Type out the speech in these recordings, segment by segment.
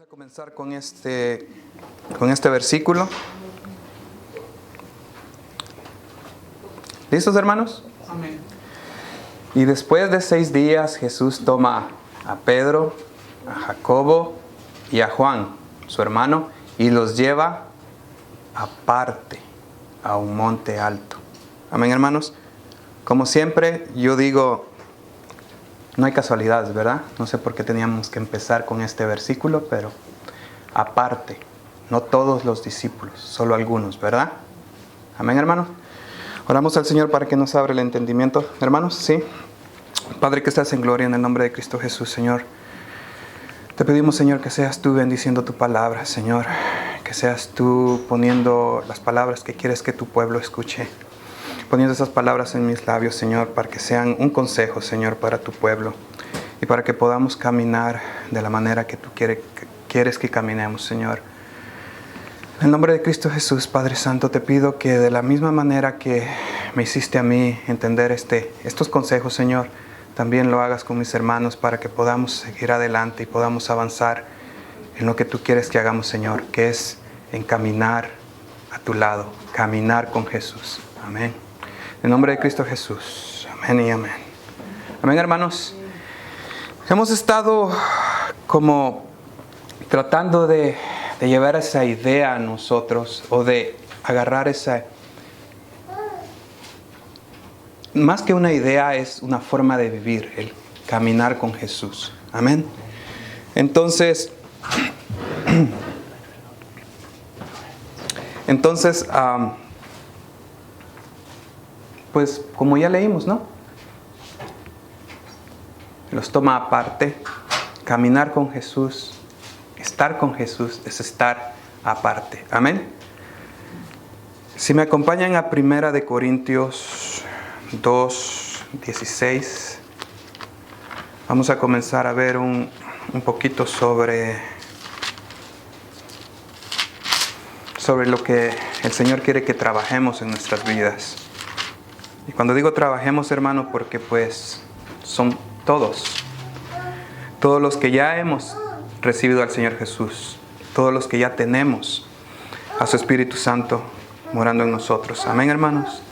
a comenzar con este versículo. ¿Listos, hermanos? Amén. Y después de 6 días Jesús toma a Pedro, a Jacobo y a Juan, su hermano, y los lleva aparte a un monte alto. Amén, hermanos. Como siempre, yo digo, no hay casualidades, ¿verdad? No sé por qué teníamos que empezar con este versículo, pero aparte, no todos los discípulos, solo algunos, ¿verdad? Amén, hermanos. Oramos al Señor para que nos abra el entendimiento, hermanos, ¿sí? Padre que estás en gloria, en el nombre de Cristo Jesús, Señor. Te pedimos, Señor, que seas tú bendiciendo tu palabra, Señor. Que seas tú poniendo las palabras que quieres que tu pueblo escuche. Poniendo esas palabras en mis labios, Señor, para que sean un consejo, Señor, para tu pueblo. Y para que podamos caminar de la manera que tú quieres que caminemos, Señor. En el nombre de Cristo Jesús, Padre Santo, te pido que de la misma manera que me hiciste a mí entender estos consejos, Señor, también lo hagas con mis hermanos para que podamos seguir adelante y podamos avanzar en lo que tú quieres que hagamos, Señor, que es en caminar a tu lado, caminar con Jesús. Amén. En el nombre de Cristo Jesús. Amén y amén. Amén, hermanos. Hemos estado como tratando de llevar esa idea a nosotros, o de agarrar esa... Más que una idea, es una forma de vivir, el caminar con Jesús. Amén. Entonces, pues como ya leímos, ¿no? Los toma aparte. Caminar con Jesús, estar con Jesús es estar aparte. Amén. Si me acompañan a 1 Corintios 2:16, vamos a comenzar a ver un poquito sobre lo que el Señor quiere que trabajemos en nuestras vidas. Y cuando digo trabajemos, hermano, porque pues son todos los que ya hemos recibido al Señor Jesús, todos los que ya tenemos a su Espíritu Santo morando en nosotros. Amén, hermanos.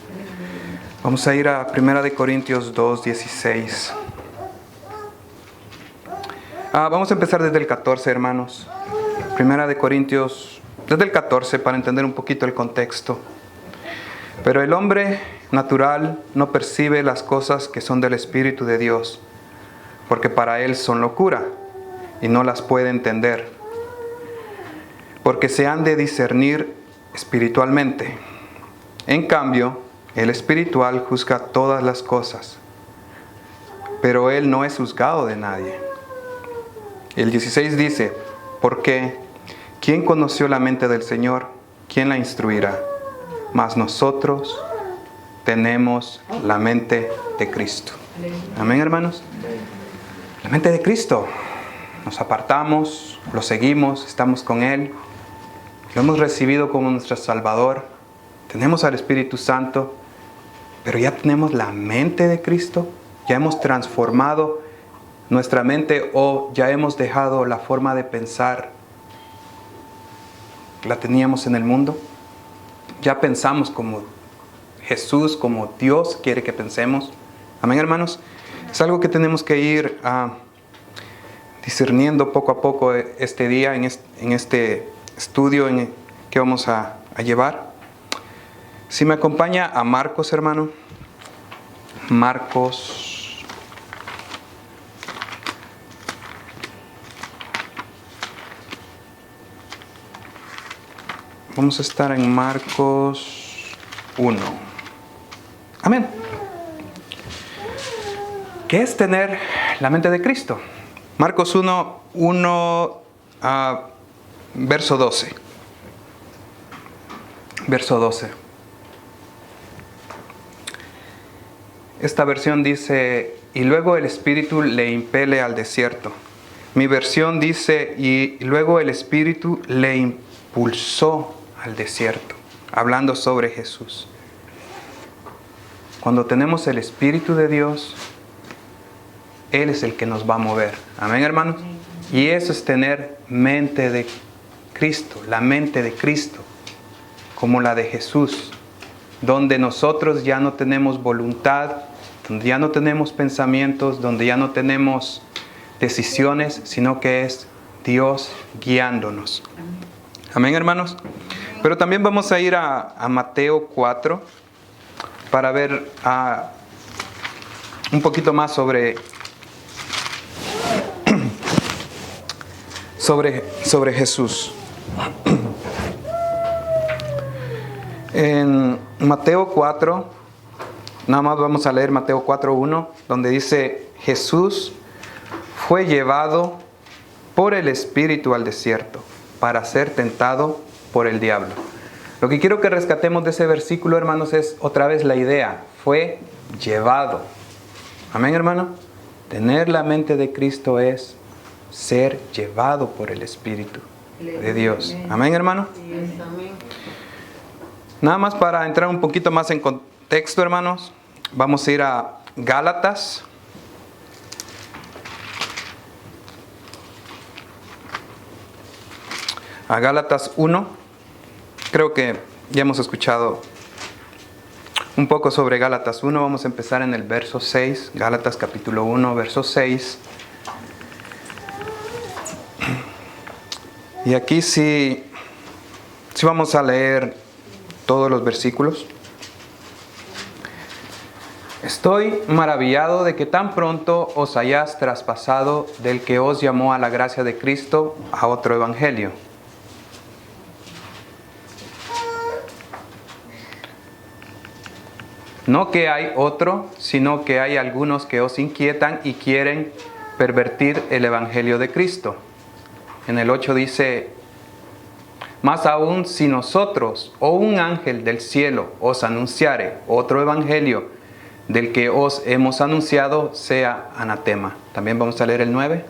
Vamos a ir a 1 Corintios 2:16. Vamos a empezar desde el 14, hermanos. 1 Corintios, desde el 14, para entender un poquito el contexto. Pero el hombre natural no percibe las cosas que son del Espíritu de Dios, porque para él son locura, y no las puede entender, porque se han de discernir espiritualmente. En cambio, el espiritual juzga todas las cosas, pero él no es juzgado de nadie. El 16 dice, porque ¿quién conoció la mente del Señor? ¿Quién la instruirá? Mas nosotros tenemos la mente de Cristo. Amén, hermanos. La mente de Cristo. Nos apartamos, lo seguimos, estamos con Él. Lo hemos recibido como nuestro Salvador. Tenemos al Espíritu Santo. Pero ya tenemos la mente de Cristo. Ya hemos transformado nuestra mente, o ya hemos dejado la forma de pensar que la teníamos en el mundo. Ya pensamos como Jesús, como Dios quiere que pensemos. Amén, hermanos. Es algo que tenemos que ir discerniendo poco a poco este día, en este estudio que vamos a llevar. Si me acompaña a Marcos, hermano. Marcos. Vamos a estar en Marcos 1. Amén. ¿Qué es tener la mente de Cristo? Marcos 1, verso 12. Verso 12. Esta versión dice, y luego el Espíritu le impele al desierto. Mi versión dice, y luego el Espíritu le impulsó al desierto, hablando sobre Jesús. Cuando tenemos el Espíritu de Dios, Él es el que nos va a mover. Amén, hermanos. Y eso es tener mente de Cristo, la mente de Cristo, como la de Jesús, donde nosotros ya no tenemos voluntad, donde ya no tenemos pensamientos, donde ya no tenemos decisiones, sino que es Dios guiándonos. Amén, hermanos. Pero también vamos a ir a Mateo 4 para ver un poquito más sobre Jesús. En Mateo 4, nada más vamos a leer Mateo 4:1, donde dice: Jesús fue llevado por el Espíritu al desierto para ser tentado por el diablo. Lo que quiero que rescatemos de ese versículo, hermanos, es otra vez la idea: fue llevado. Amén, hermano. Tener la mente de Cristo es ser llevado por el Espíritu de Dios. Amén, hermano. Nada más para entrar un poquito más en contexto, hermanos, vamos a ir a Gálatas. A Gálatas 1. Creo que ya hemos escuchado un poco sobre Gálatas 1. Vamos a empezar en el verso 6. Gálatas capítulo 1, verso 6. Y aquí sí vamos a leer todos los versículos. Estoy maravillado de que tan pronto os hayáis traspasado del que os llamó a la gracia de Cristo a otro evangelio. No que hay otro, sino que hay algunos que os inquietan y quieren pervertir el evangelio de Cristo. En el 8 dice: más aún si nosotros o un ángel del cielo os anunciare otro evangelio del que os hemos anunciado, sea anatema. También vamos a leer el 9.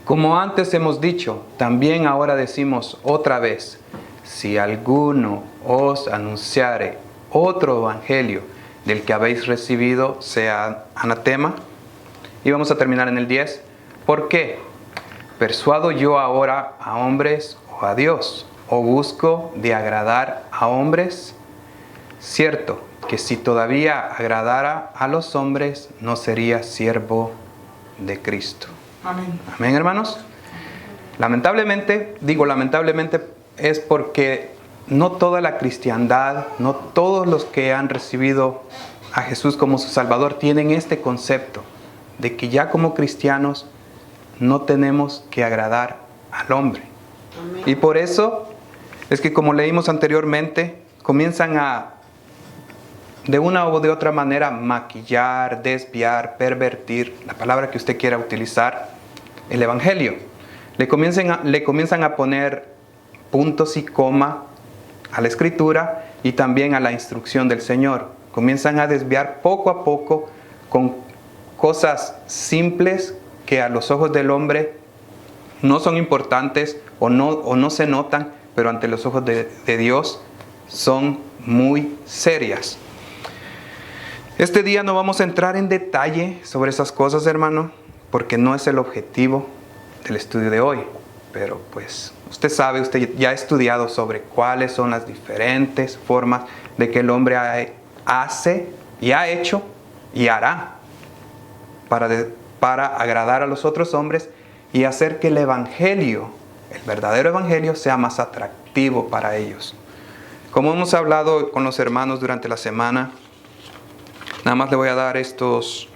Como antes hemos dicho, también ahora decimos otra vez: si alguno os anunciare otro evangelio del que habéis recibido, sea anatema. Y vamos a terminar en el 10. ¿Por qué? ¿Persuado yo ahora a hombres o a Dios? ¿O busco de agradar a hombres? Cierto que si todavía agradara a los hombres, no sería siervo de Cristo. Amén. Amén, hermanos. Lamentablemente es porque no toda la cristiandad, no todos los que han recibido a Jesús como su Salvador tienen este concepto de que ya como cristianos no tenemos que agradar al hombre. Amén. Y por eso es que, como leímos anteriormente, comienzan a, de una u de otra manera, maquillar, desviar, pervertir, la palabra que usted quiera utilizar, el evangelio. Le comienzan a poner puntos y coma a la escritura y también a la instrucción del Señor. Comienzan a desviar poco a poco con cosas simples que a los ojos del hombre no son importantes o no se notan, pero ante los ojos de Dios son muy serias. Este día no vamos a entrar en detalle sobre esas cosas, hermano, porque no es el objetivo del estudio de hoy. Pero pues usted sabe, usted ya ha estudiado sobre cuáles son las diferentes formas de que el hombre hace y ha hecho y hará para agradar a los otros hombres y hacer que el evangelio, el verdadero evangelio, sea más atractivo para ellos. Como hemos hablado con los hermanos durante la semana, nada más le voy a dar estos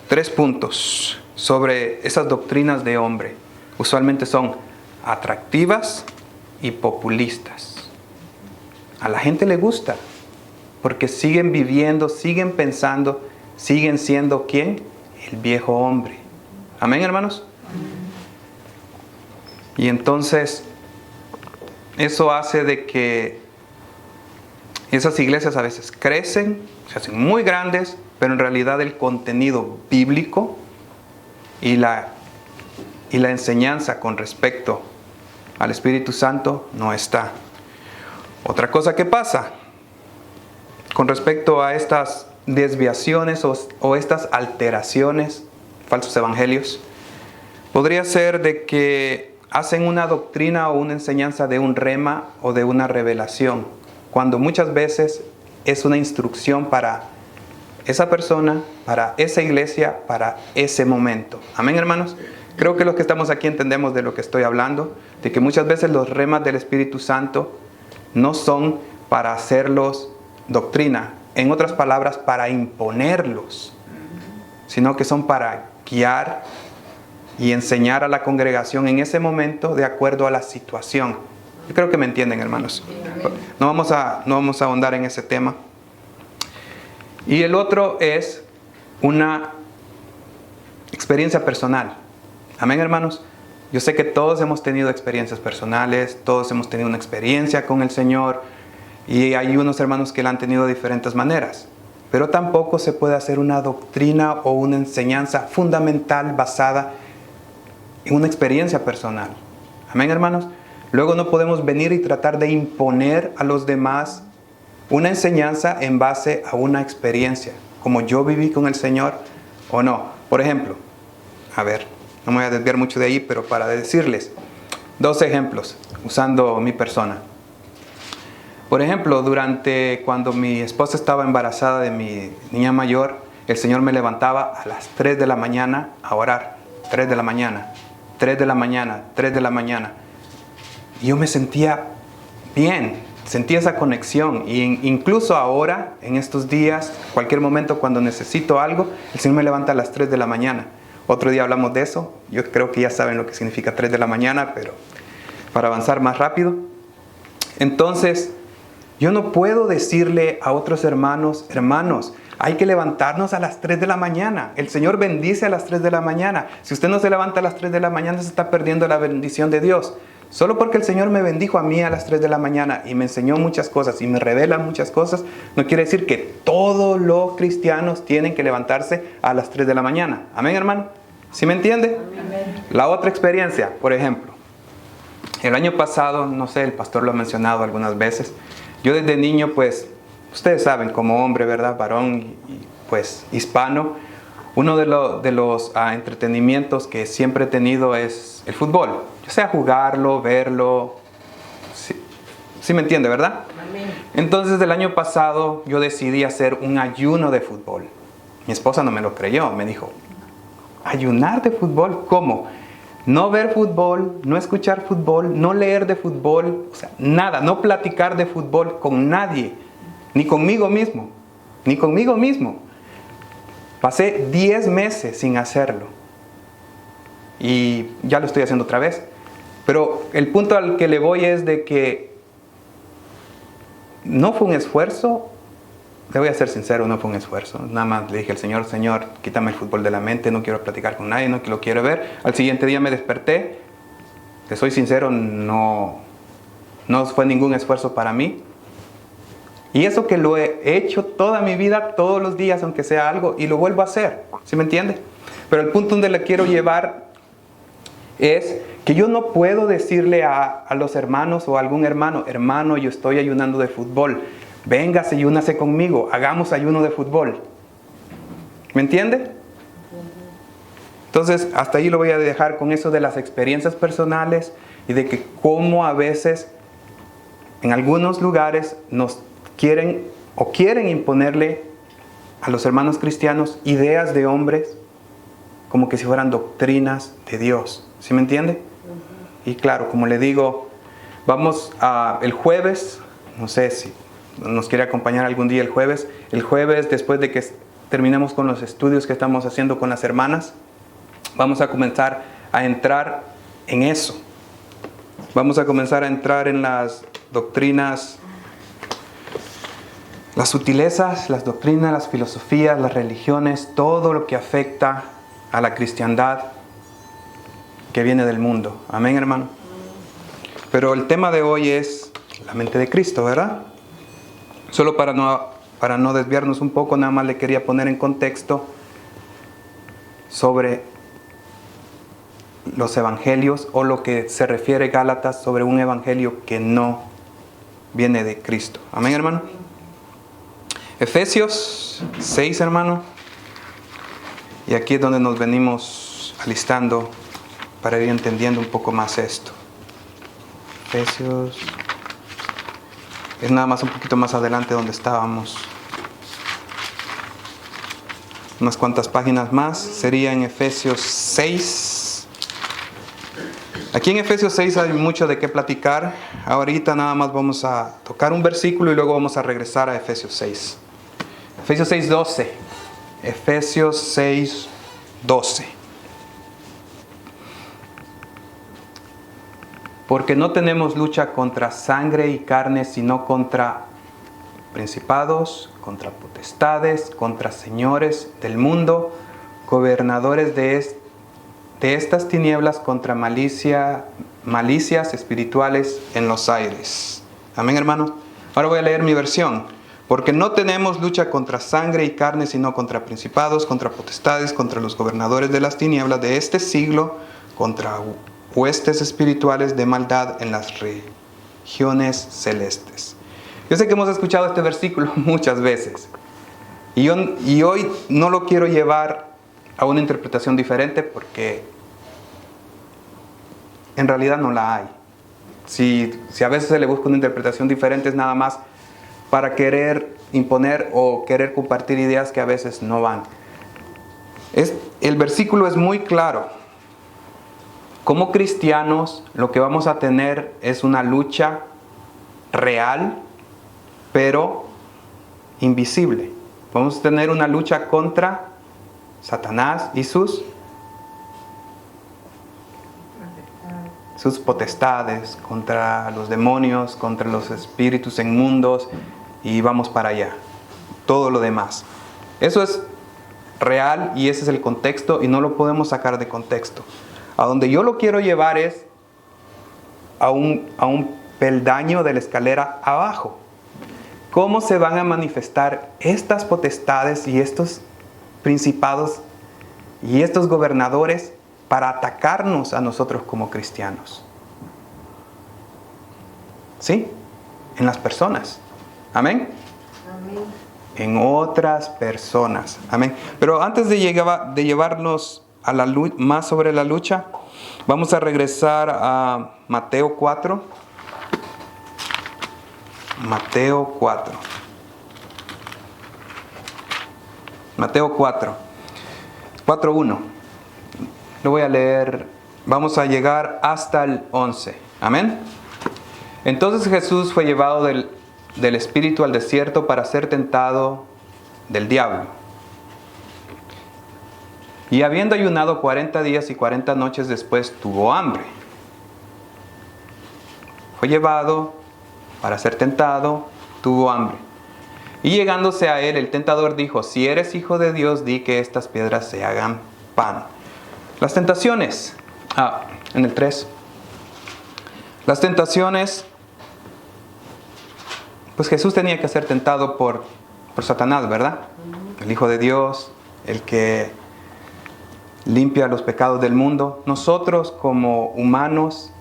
3 puntos sobre esas doctrinas de hombre. Usualmente son atractivas y populistas. A la gente le gusta porque siguen viviendo, siguen pensando, siguen siendo ¿quién? El viejo hombre. Amén, hermanos. Y entonces eso hace de que esas iglesias a veces crecen, se hacen muy grandes, pero en realidad el contenido bíblico y la enseñanza con respecto al Espíritu Santo no está. Otra cosa que pasa con respecto a estas desviaciones o estas alteraciones falsos evangelios. Podría ser de que hacen una doctrina o una enseñanza de un rema o de una revelación, cuando muchas veces es una instrucción para esa persona, para esa iglesia, para ese momento. Amén, hermanos. Creo que los que estamos aquí entendemos de lo que estoy hablando, de que muchas veces los remas del Espíritu Santo no son para hacerlos doctrina, en otras palabras, para imponerlos, sino que son para guiar y enseñar a la congregación en ese momento de acuerdo a la situación. Yo creo que me entienden, hermanos. No vamos a ahondar en ese tema. Y el otro es una experiencia personal. Amén, hermanos. Yo sé que todos hemos tenido experiencias personales, todos hemos tenido una experiencia con el Señor, y hay unos hermanos que la han tenido de diferentes maneras. Pero tampoco se puede hacer una doctrina o una enseñanza fundamental basada en una experiencia personal. Amén, hermanos. Luego no podemos venir y tratar de imponer a los demás una enseñanza en base a una experiencia, como yo viví con el Señor o no. Por ejemplo, a ver, no me voy a desviar mucho de ahí, pero para decirles 2 ejemplos, usando mi persona. Por ejemplo, cuando mi esposa estaba embarazada de mi niña mayor, el Señor me levantaba a las 3 de la mañana a orar. 3 de la mañana, 3 de la mañana, 3 de la mañana. Y yo me sentía bien, sentía esa conexión. Y incluso ahora, en estos días, cualquier momento cuando necesito algo, el Señor me levanta a las 3 de la mañana. Otro día hablamos de eso. Yo creo que ya saben lo que significa 3 de la mañana, pero para avanzar más rápido. Entonces, yo no puedo decirle a otros hermanos, hay que levantarnos a las 3 de la mañana. El Señor bendice a las 3 de la mañana. Si usted no se levanta a las 3 de la mañana, se está perdiendo la bendición de Dios. Solo porque el Señor me bendijo a mí a las 3 de la mañana y me enseñó muchas cosas y me revela muchas cosas, no quiere decir que todos los cristianos tienen que levantarse a las 3 de la mañana. Amén, hermano. ¿Sí me entiende? Amén. La otra experiencia, por ejemplo, el año pasado, no sé, el pastor lo ha mencionado algunas veces. Yo desde niño, pues, ustedes saben, como hombre, ¿verdad? Varón y pues hispano, uno de los entretenimientos que siempre he tenido es el fútbol. Ya sea jugarlo, verlo. Sí me entiende, ¿verdad? Amén. Entonces, el año pasado yo decidí hacer un ayuno de fútbol. Mi esposa no me lo creyó. Me dijo, ¿ayunar de fútbol? ¿Cómo? No ver fútbol, no escuchar fútbol, no leer de fútbol, o sea, nada, no platicar de fútbol con nadie, ni conmigo mismo, ni conmigo mismo. Pasé 10 meses sin hacerlo y ya lo estoy haciendo otra vez. Pero el punto al que le voy es de que no fue un esfuerzo. Le voy a ser sincero, no fue un esfuerzo. Nada más le dije al Señor, Señor, quítame el fútbol de la mente, no quiero platicar con nadie, no lo quiero ver. Al siguiente día me desperté. Te soy sincero, no fue ningún esfuerzo para mí. Y eso que lo he hecho toda mi vida, todos los días, aunque sea algo, y lo vuelvo a hacer. ¿Sí me entiende? Pero el punto donde le quiero llevar es que yo no puedo decirle a los hermanos o a algún hermano, yo estoy ayunando de fútbol. Véngase y únase conmigo, hagamos ayuno de fútbol. ¿Me entiende? Entonces, hasta ahí lo voy a dejar con eso de las experiencias personales y de que cómo a veces en algunos lugares nos quieren imponerle a los hermanos cristianos ideas de hombres como que si fueran doctrinas de Dios. ¿Sí me entiende? Y claro, como le digo, vamos el jueves, no sé si nos quiere acompañar algún día el jueves, después de que terminemos con los estudios que estamos haciendo con las hermanas, vamos a comenzar a entrar en eso. Vamos a comenzar a entrar en las doctrinas, las sutilezas, las doctrinas, las filosofías, las religiones, todo lo que afecta a la cristiandad que viene del mundo. Amén, hermano. Pero el tema de hoy es la mente de Cristo, ¿verdad? Solo para no desviarnos un poco, nada más le quería poner en contexto sobre los evangelios o lo que se refiere Gálatas sobre un evangelio que no viene de Cristo. Amén, hermano. Efesios 6, hermano. Y aquí es donde nos venimos alistando para ir entendiendo un poco más esto. Efesios. Es nada más un poquito más adelante donde estábamos. Unas cuantas páginas más. Sería en Efesios 6. Aquí en Efesios 6 hay mucho de qué platicar. Ahorita nada más vamos a tocar un versículo y luego vamos a regresar a Efesios 6. Efesios 6:12. Efesios 6:12. Porque no tenemos lucha contra sangre y carne, sino contra principados, contra potestades, contra señores del mundo, gobernadores de estas tinieblas, contra malicias espirituales en los aires. Amén, hermanos. Ahora voy a leer mi versión. Porque no tenemos lucha contra sangre y carne, sino contra principados, contra potestades, contra los gobernadores de las tinieblas de este siglo, contra huestes espirituales de maldad en las regiones celestes. Yo sé que hemos escuchado este versículo muchas veces. Y hoy no lo quiero llevar a una interpretación diferente porque en realidad no la hay. Si a veces se le busca una interpretación diferente es nada más para querer imponer o querer compartir ideas que a veces no van. El versículo es muy claro. Como cristianos, lo que vamos a tener es una lucha real, pero invisible. Vamos a tener una lucha contra Satanás y sus potestades, contra los demonios, contra los espíritus inmundos, y vamos para allá. Todo lo demás. Eso es real y ese es el contexto y no lo podemos sacar de contexto. A donde yo lo quiero llevar es a un peldaño de la escalera abajo. ¿Cómo se van a manifestar estas potestades y estos principados y estos gobernadores para atacarnos a nosotros como cristianos? ¿Sí? En las personas. ¿Amén? Amén. En otras personas. Amén. Pero antes de llevarnos a la más sobre la lucha, vamos a regresar a Mateo 4. Mateo 4. Mateo 4. 4:1. Lo voy a leer. Vamos a llegar hasta el 11. Amén. Entonces Jesús fue llevado del Espíritu al desierto para ser tentado del diablo. Y habiendo ayunado 40 días y 40 noches después, tuvo hambre. Fue llevado para ser tentado, tuvo hambre. Y llegándose a él, el tentador dijo: si eres hijo de Dios, di que estas piedras se hagan pan. Las tentaciones. En el 3. Las tentaciones. Pues Jesús tenía que ser tentado por Satanás, ¿verdad? El Hijo de Dios, el que limpia los pecados del mundo. Nosotros como humanos,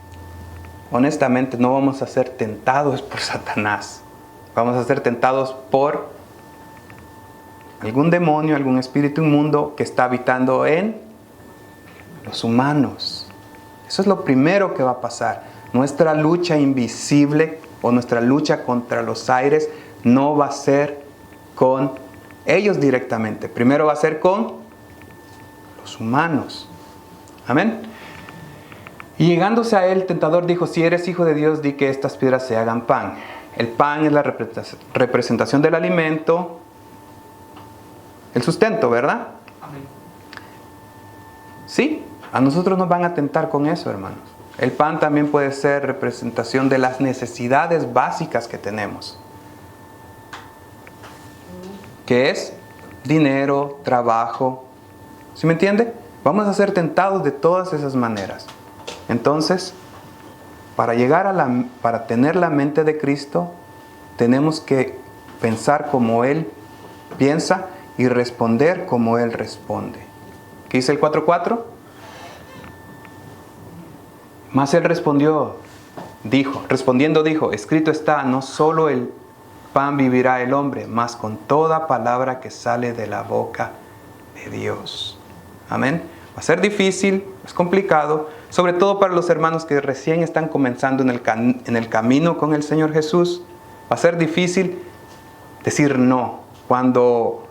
honestamente, no vamos a ser tentados por Satanás. Vamos a ser tentados por algún demonio, algún espíritu inmundo que está habitando en los humanos. Eso es lo primero que va a pasar. Nuestra lucha invisible o nuestra lucha contra los aires no va a ser con ellos directamente. Primero va a ser con los humanos. Amén. Y llegándose a él, el tentador dijo: si eres hijo de Dios, di que estas piedras se hagan pan. El pan es la representación del alimento, el sustento, ¿verdad? Amén. Sí, a nosotros nos van a tentar con eso, hermanos. El pan también puede ser representación de las necesidades básicas que tenemos. ¿Qué es? Dinero, trabajo. ¿Sí me entiende? Vamos a ser tentados de todas esas maneras. Entonces, para tener la mente de Cristo, tenemos que pensar como Él piensa y responder como Él responde. ¿Qué dice el 4:4? Mas Él respondiendo dijo: escrito está, no solo el pan vivirá el hombre, mas con toda palabra que sale de la boca de Dios. Amén. Va a ser difícil, es complicado, sobre todo para los hermanos que recién están comenzando en el camino con el Señor Jesús. Va a ser difícil decir no cuando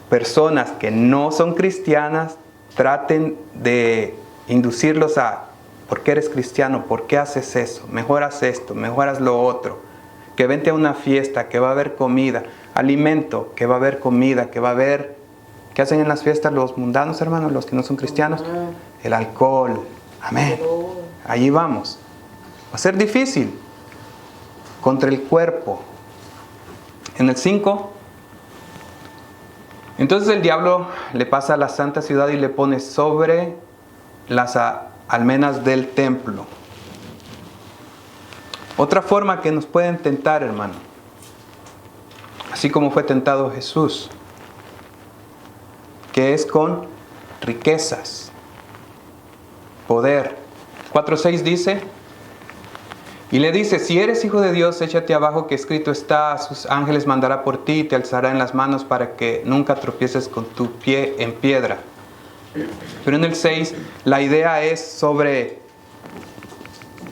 personas que no son cristianas traten de inducirlos a: ¿por qué eres cristiano? ¿Por qué haces eso? Mejor haz esto, mejor haz lo otro. Que vente a una fiesta, que va a haber comida, alimento, que va a haber comida, que va a haber... ¿Qué hacen en las fiestas los mundanos, hermanos, los que no son cristianos? El alcohol. Amén. Allí vamos. Va a ser difícil. Contra el cuerpo. En el 5. Entonces el diablo le pasa a la santa ciudad y le pone sobre las almenas del templo. Otra forma que nos pueden tentar, hermano. Así como fue tentado Jesús. Que es con riquezas, poder. 4:6 dice, y le dice: si eres hijo de Dios, échate abajo, que escrito está: a sus ángeles mandará por ti y te alzará en las manos para que nunca tropieces con tu pie en piedra. Pero en el 6, la idea es sobre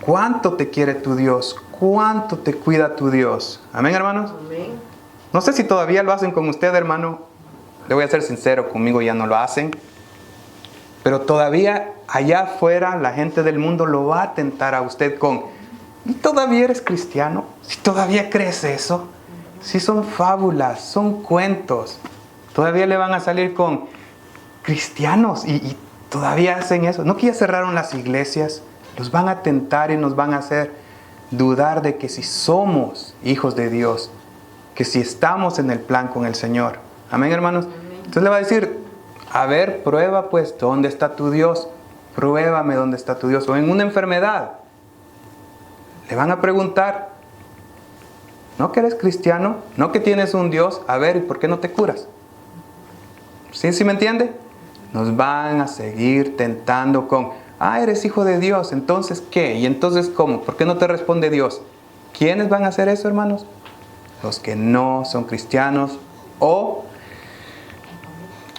cuánto te quiere tu Dios, cuánto te cuida tu Dios. Amén, hermanos. Amén. No sé si todavía lo hacen con usted, hermano. Le voy a ser sincero, conmigo ya no lo hacen. Pero todavía allá afuera la gente del mundo lo va a tentar a usted con: ¿y todavía eres cristiano? ¿Si todavía crees eso? Si son fábulas, son cuentos. Todavía le van a salir con cristianos y todavía hacen eso. ¿No que ya cerraron las iglesias? Los van a tentar y nos van a hacer dudar de que si somos hijos de Dios, que si estamos en el plan con el Señor. Amén, hermanos. Entonces le va a decir: a ver, prueba pues dónde está tu Dios. Pruébame dónde está tu Dios. O en una enfermedad. Le van a preguntar: ¿no que eres cristiano? ¿No que tienes un Dios? A ver, ¿y por qué no te curas? ¿Sí me entiende? Nos van a seguir tentando con: eres hijo de Dios, ¿entonces qué? ¿Y entonces cómo? ¿Por qué no te responde Dios? ¿Quiénes van a hacer eso, hermanos? Los que no son cristianos. O,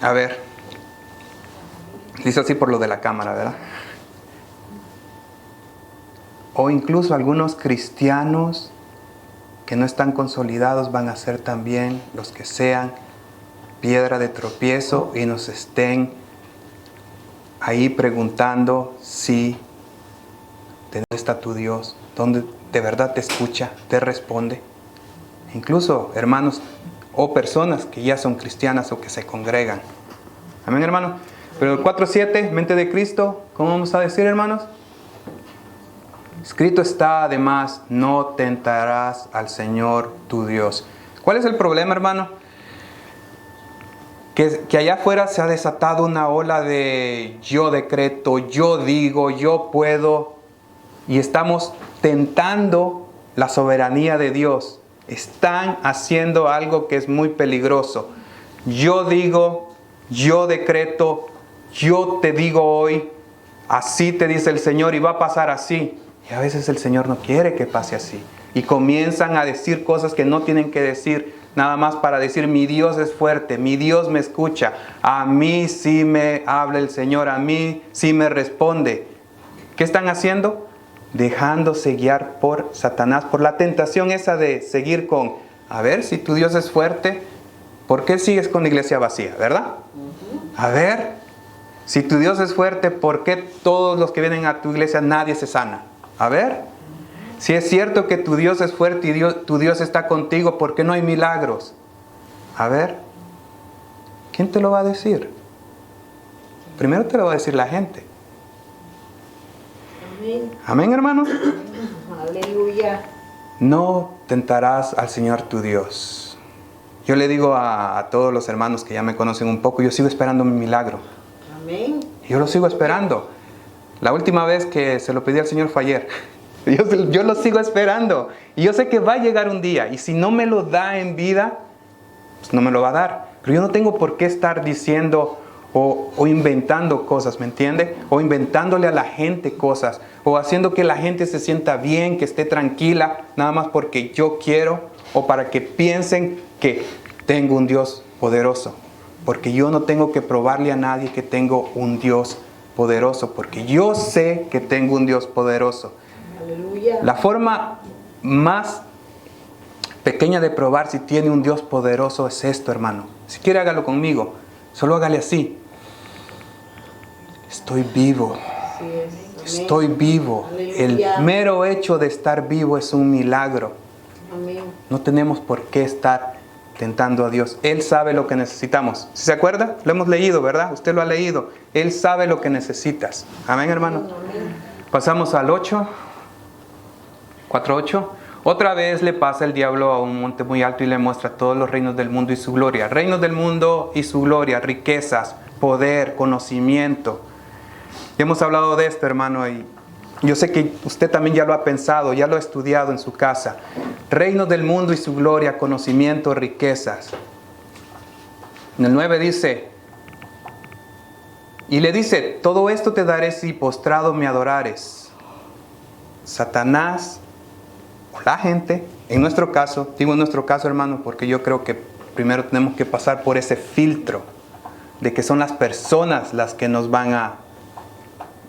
a ver, dice así por lo de la cámara, ¿verdad? O incluso algunos cristianos que no están consolidados van a ser también los que sean piedra de tropiezo y nos estén ahí preguntando si ¿dónde está tu Dios? ¿Dónde de verdad te escucha, te responde? Incluso hermanos o personas que ya son cristianas o que se congregan. Amén, hermano. Pero el 4:7, mente de Cristo, ¿cómo vamos a decir, hermanos? Escrito está además: no tentarás al Señor tu Dios. ¿Cuál es el problema, hermano? Que allá afuera se ha desatado una ola de yo decreto, yo digo, yo puedo, y estamos tentando la soberanía de Dios. Están haciendo algo que es muy peligroso. Yo digo, yo decreto, yo te digo hoy, así te dice el Señor y va a pasar así. Y a veces el Señor no quiere que pase así. Y comienzan a decir cosas que no tienen que decir, nada más para decir: mi Dios es fuerte, mi Dios me escucha, a mí sí me habla el Señor, a mí sí me responde. ¿Qué están haciendo? Dejándose guiar por Satanás, por la tentación esa de seguir con: a ver, si tu Dios es fuerte, ¿por qué sigues con la iglesia vacía? ¿Verdad? A ver, si tu Dios es fuerte, ¿por qué todos los que vienen a tu iglesia nadie se sana? A ver, si es cierto que tu Dios es fuerte y tu Dios está contigo, ¿por qué no hay milagros? A ver, ¿quién te lo va a decir? Primero te lo va a decir la gente. Amén. Amén, hermano. Aleluya. No tentarás al Señor tu Dios. Yo le digo a todos los hermanos que ya me conocen un poco: yo sigo esperando mi milagro. Amén. Yo lo sigo esperando. La última vez que se lo pedí al Señor fue ayer. Yo lo sigo esperando. Y yo sé que va a llegar un día. Y si no me lo da en vida, pues no me lo va a dar. Pero yo no tengo por qué estar diciendo o inventando cosas, ¿me entiende? O inventándole a la gente cosas. O haciendo que la gente se sienta bien, que esté tranquila, nada más porque yo quiero. O para que piensen que tengo un Dios poderoso. porque yo no tengo que probarle a nadie que tengo un Dios poderoso, porque yo sé que tengo un Dios poderoso. Aleluya. La forma más pequeña de probar si tiene un Dios poderoso es esto, hermano. Si quiere, hágalo conmigo. Solo hágale así. Estoy vivo. Así es. Amén. Estoy vivo. Aleluya. El mero hecho de estar vivo es un milagro. Amén. No tenemos por qué estar tentando a Dios. Él sabe lo que necesitamos. ¿Sí se acuerda? Lo hemos leído, ¿verdad? Usted lo ha leído. Él sabe lo que necesitas. Amén, hermano. Amén. Pasamos al 8. 4:8. Otra vez le pasa el diablo a un monte muy alto y le muestra todos los reinos del mundo y su gloria. Reinos del mundo y su gloria, riquezas, poder, conocimiento. Ya hemos hablado de esto, hermano, y yo sé que usted también ya lo ha pensado, ya lo ha estudiado en su casa. Reinos del mundo y su gloria, conocimiento, riquezas. En el 9 dice, y le dice, todo esto te daré si postrado me adorares. Satanás, o la gente, en nuestro caso, digo en nuestro caso, hermano, porque yo creo que primero tenemos que pasar por ese filtro de que son las personas las que nos van a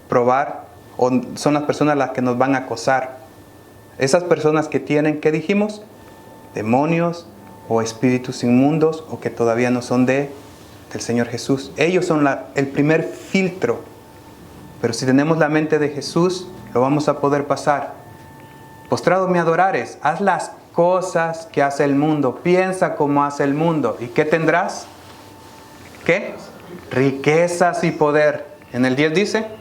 probar o son las personas las que nos van a acosar. Esas personas que tienen, ¿qué dijimos? Demonios o espíritus inmundos o que todavía no son del Señor Jesús. Ellos son el primer filtro. Pero si tenemos la mente de Jesús, lo vamos a poder pasar. Postrado me adorares, haz las cosas que hace el mundo, piensa como hace el mundo. ¿Y qué tendrás? ¿Qué? Riquezas y poder. En el 10 dice.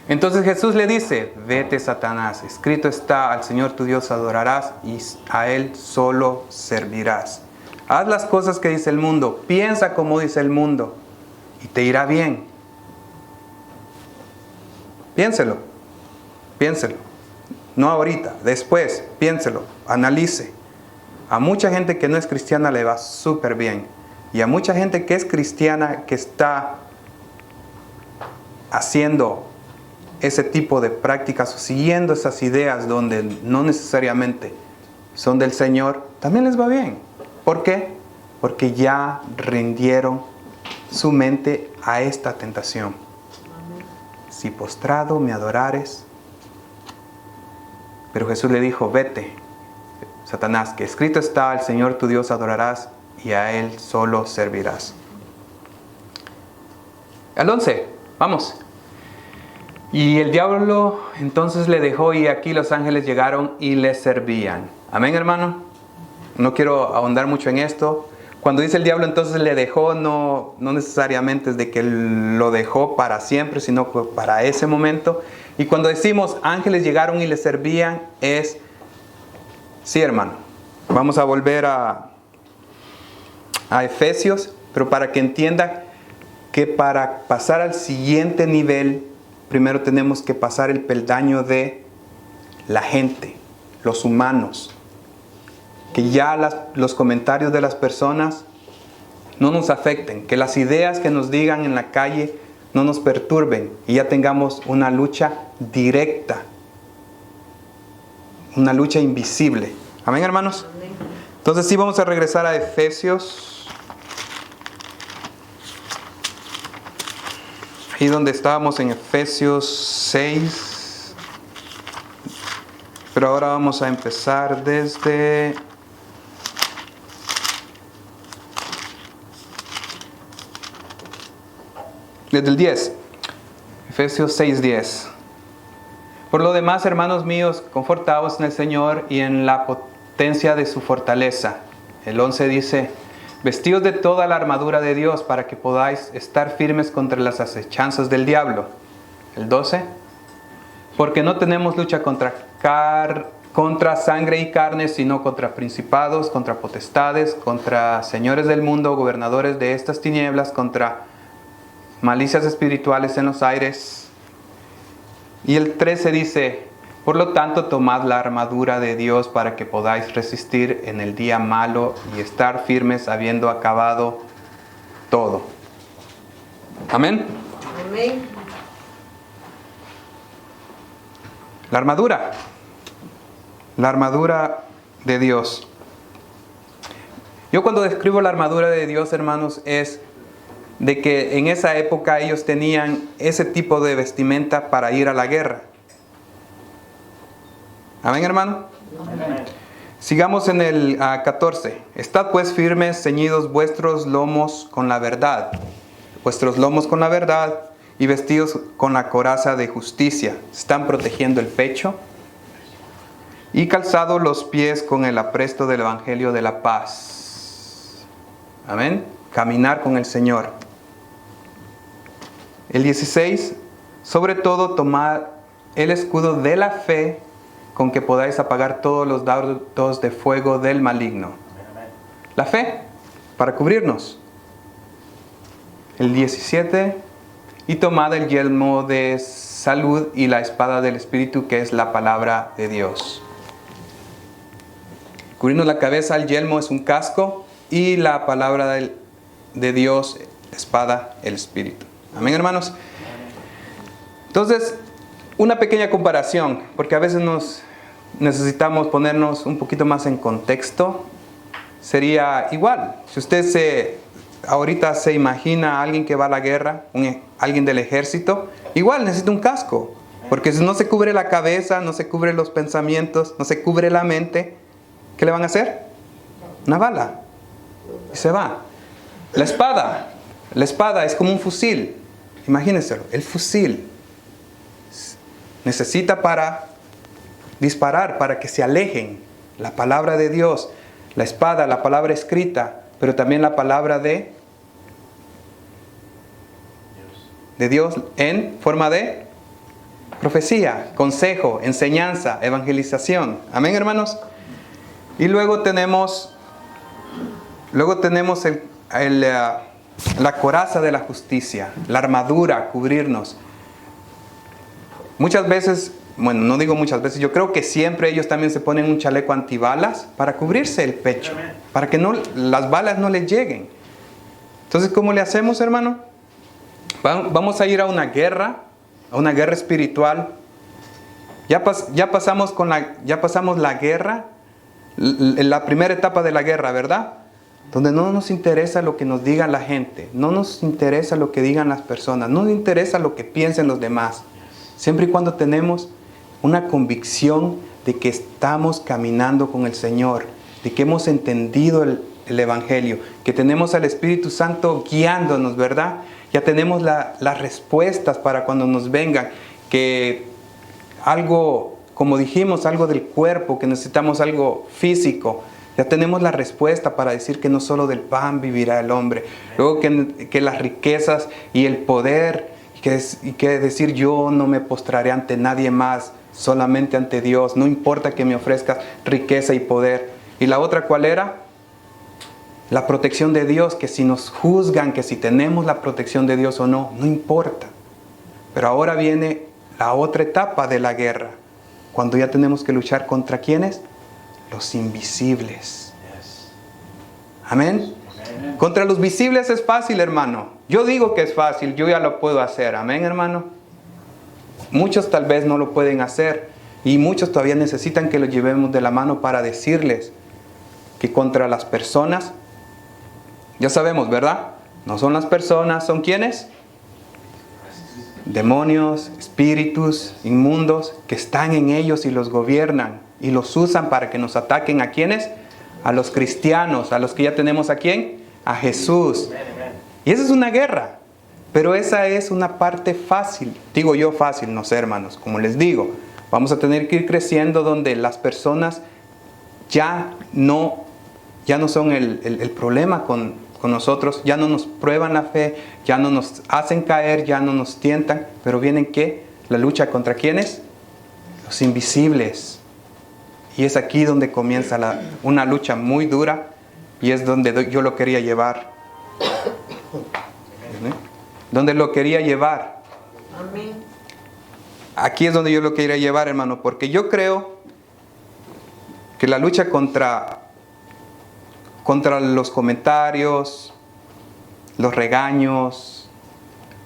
Entonces Jesús le dice, vete Satanás, escrito está, al Señor tu Dios adorarás y a Él solo servirás. Haz las cosas que dice el mundo, piensa como dice el mundo y te irá bien. Piénselo, piénselo. No ahorita, después, piénselo, analice. A mucha gente que no es cristiana le va súper bien. Y a mucha gente que es cristiana, que está haciendo ese tipo de prácticas o siguiendo esas ideas donde no necesariamente son del Señor, también les va bien. ¿Por qué? Porque ya rindieron su mente a esta tentación. Si postrado me adorares. Pero Jesús le dijo, vete, Satanás, que escrito está, al Señor tu Dios adorarás y a Él solo servirás. Al 11, vamos. Y el diablo entonces le dejó y aquí los ángeles llegaron y le servían. Amén, hermano. No quiero ahondar mucho en esto. Cuando dice el diablo entonces le dejó, no necesariamente es de que lo dejó para siempre, sino para ese momento. Y cuando decimos ángeles llegaron y le servían es, sí, hermano. Vamos a volver a Efesios, pero para que entienda que para pasar al siguiente nivel, primero tenemos que pasar el peldaño de la gente, los humanos. Que ya los comentarios de las personas no nos afecten. Que las ideas que nos digan en la calle no nos perturben. Y ya tengamos una lucha directa. Una lucha invisible. Amén, hermanos. Amén. Entonces sí vamos a regresar a Efesios. Ahí donde estábamos en Efesios 6. Pero ahora vamos a empezar desde el 10. Efesios 6:10. Por lo demás, hermanos míos, confortaos en el Señor y en la potencia de su fortaleza. El 11 dice, vestidos de toda la armadura de Dios para que podáis estar firmes contra las acechanzas del diablo. El 12, porque no tenemos lucha contra sangre y carne, sino contra principados, contra potestades, contra señores del mundo, gobernadores de estas tinieblas, contra malicias espirituales en los aires. Y el 13 dice, por lo tanto tomad la armadura de Dios para que podáis resistir en el día malo y estar firmes habiendo acabado todo. Amén. Amén. La armadura de Dios. Yo cuando describo la armadura de Dios, hermanos, es de que en esa época ellos tenían ese tipo de vestimenta para ir a la guerra. Amén, hermano. Amén. Sigamos en el 14. Estad pues firmes, ceñidos vuestros lomos con la verdad. Vuestros lomos con la verdad y vestidos con la coraza de justicia. Están protegiendo el pecho. Y calzados los pies con el apresto del evangelio de la paz. Amén. Caminar con el Señor. El 16. Sobre todo tomad el escudo de la fe, con que podáis apagar todos los dardos de fuego del maligno. La fe, para cubrirnos. El 17. Y tomad el yelmo de salud y la espada del Espíritu, que es la palabra de Dios. Cubrirnos la cabeza, el yelmo es un casco, y la palabra de Dios, espada, el Espíritu. Amén, hermanos. Entonces, una pequeña comparación, porque a veces necesitamos ponernos un poquito más en contexto. Sería igual, si usted ahorita se imagina a alguien que va a la guerra, alguien del ejército, igual necesita un casco, porque si no se cubre la cabeza, no se cubre los pensamientos, no se cubre la mente, ¿qué le van a hacer? Una bala, y se va. La espada es como un fusil, imagínenselo, el fusil necesita para disparar, para que se alejen. La palabra de Dios, la espada, la palabra escrita, pero también la palabra de Dios en forma de profecía, consejo, enseñanza, evangelización. Amén, hermanos. Y luego tenemos la coraza de la justicia, la armadura, cubrirnos. Muchas veces, bueno, no digo muchas veces, yo creo que siempre ellos también se ponen un chaleco antibalas para cubrirse el pecho, para que las balas no les lleguen. Entonces, ¿cómo le hacemos, hermano? Vamos a ir a una guerra espiritual. Ya pasamos la guerra, la primera etapa de la guerra, ¿verdad? Donde no nos interesa lo que nos diga la gente, no nos interesa lo que digan las personas, no nos interesa lo que piensen los demás. Siempre y cuando tenemos una convicción de que estamos caminando con el Señor, de que hemos entendido el Evangelio, que tenemos al Espíritu Santo guiándonos, ¿verdad? Ya tenemos las respuestas para cuando nos vengan, que algo, como dijimos, algo del cuerpo, que necesitamos algo físico. Ya tenemos la respuesta para decir que no solo del pan vivirá el hombre. Luego que las riquezas y el poder, y que decir yo no me postraré ante nadie más, solamente ante Dios. No importa que me ofrezcas riqueza y poder. ¿Y la otra cuál era? La protección de Dios, que si nos juzgan, que si tenemos la protección de Dios o no, no importa. Pero ahora viene la otra etapa de la guerra, cuando ya tenemos que luchar contra ¿quiénes? Los invisibles. Amén. Contra los visibles es fácil, hermano. Yo digo que es fácil, yo ya lo puedo hacer. Amén, hermano. Muchos tal vez no lo pueden hacer y muchos todavía necesitan que lo llevemos de la mano para decirles que contra las personas, ya sabemos, ¿verdad? No son las personas, ¿son quiénes? Demonios, espíritus inmundos que están en ellos y los gobiernan y los usan para que nos ataquen. ¿A quiénes? A los cristianos, a los que ya tenemos ¿a quién? A Jesús. Y esa es una guerra, pero esa es una parte fácil. Digo yo fácil, no sé, hermanos, como les digo, vamos a tener que ir creciendo donde las personas ya no son el problema con nosotros, ya no nos prueban la fe, ya no nos hacen caer, ya no nos tientan, pero vienen ¿qué? La lucha contra ¿quiénes? Los invisibles. Y es aquí donde comienza una lucha muy dura, y es donde yo lo quería llevar. Donde lo quería llevar. Amén. Aquí es donde yo lo quería llevar, hermano, porque yo creo que la lucha contra los comentarios, los regaños,